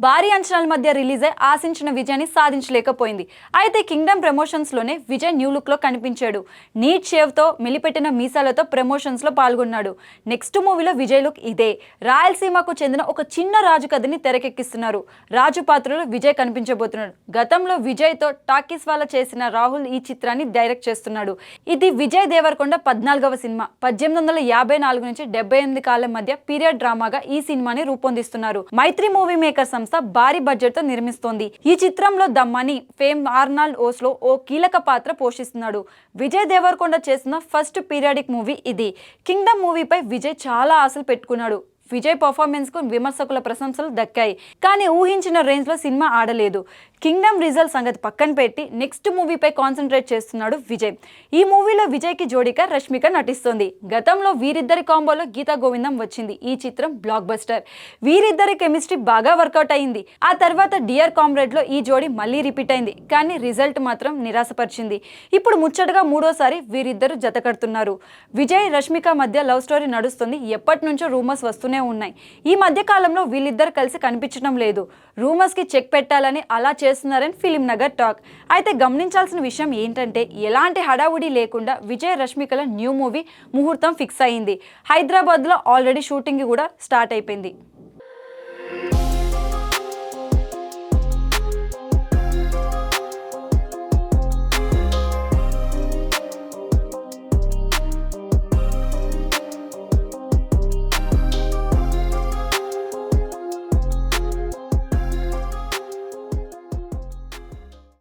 భారీ అంచనాల మధ్య రిలీజ్ అయి ఆశించిన విజయాన్ని సాధించలేకపోయింది. అయితే కింగ్డమ్ ప్రమోషన్స్ లోనే విజయ్ న్యూ లుక్ లో కనిపించాడు. నీట్ షేవ్ తో మెలిపెట్టిన మీసాలతో ప్రమోషన్స్ లో పాల్గొన్నాడు. నెక్స్ట్ మూవీలో విజయ్ లుక్ ఇదే. రాయలసీమకు చెందిన ఒక చిన్న రాజు కథని తెరకెక్కిస్తున్నారు. రాజు పాత్రలో విజయ్ కనిపించబోతున్నాడు. గతంలో విజయ్ తో టాకీస్ వాళ్ళ చేసిన రాహుల్ ఈ చిత్రాన్ని డైరెక్ట్ చేస్తున్నాడు. ఇది విజయ్ దేవరకొండ 14వ సినిమా. 1854 నుంచి 78 కాలం మధ్య పీరియడ్ డ్రామాగా ఈ సినిమాని రూపొందిస్తున్నారు. మైత్రి మూవీ మేకర్ సంస్థ భారీ బడ్జెట్ తో నిర్మిస్తోంది. ఈ చిత్రంలో the Mummy fame Arnold Vosloo ఓ కీలక పాత్ర పోషిస్తున్నాడు. విజయ్ దేవరకొండ చేసిన ఫస్ట్ పీరియాడిక్ మూవీ ఇది. కింగ్డమ్ మూవీపై విజయ్ చాలా ఆశలు పెట్టుకున్నాడు. విజయ్ పర్ఫార్మెన్స్ కు విమర్శకుల ప్రశంసలు దక్కాయి. కానీ ఊహించిన రేంజ్ లో సినిమా ఆడలేదు. కింగ్డమ్ రిజల్ట్ సంగతి పక్కన పెట్టి నెక్స్ట్ మూవీపై కాన్సన్ట్రేట్ చేస్తున్నాడు విజయ్. ఈ మూవీలో విజయ్ కి జోడిగా రష్మిక నటిస్తోంది. గతంలో వీరిద్దరి కాంబోలో గీతా గోవిందం వచ్చింది. ఈ చిత్రం బ్లాక్ బస్టర్. వీరిద్దరి కెమిస్ట్రీ బాగా వర్కౌట్ అయింది. ఆ తర్వాత డియర్ కామ్రేడ్ లో ఈ జోడి మళ్ళీ రిపీట్ అయింది. కానీ రిజల్ట్ మాత్రం నిరాశపరిచింది. ఇప్పుడు ముచ్చటగా మూడోసారి వీరిద్దరు జత కడుతున్నారు. విజయ్ రష్మిక మధ్య లవ్ స్టోరీ నడుస్తుంది. ఎప్పటి నుంచో రూమర్స్ వస్తూనే ఉన్నాయి. ఈ మధ్య కాలంలో వీళ్ళిద్దరు కలిసి కనిపించడం లేదు. రూమర్స్ కి చెక్ పెట్టాలని అలా చేస్తున్నారని ఫిలిం నగర్ టాక్. అయితే గమనించాల్సిన విషయం ఏంటంటే ఎలాంటి హడావుడి లేకుండా విజయ్ రష్మికల న్యూ మూవీ ముహూర్తం ఫిక్స్ అయింది. హైదరాబాద్ లో ఆల్రెడీ షూటింగ్ కూడా స్టార్ట్ అయిపోయింది.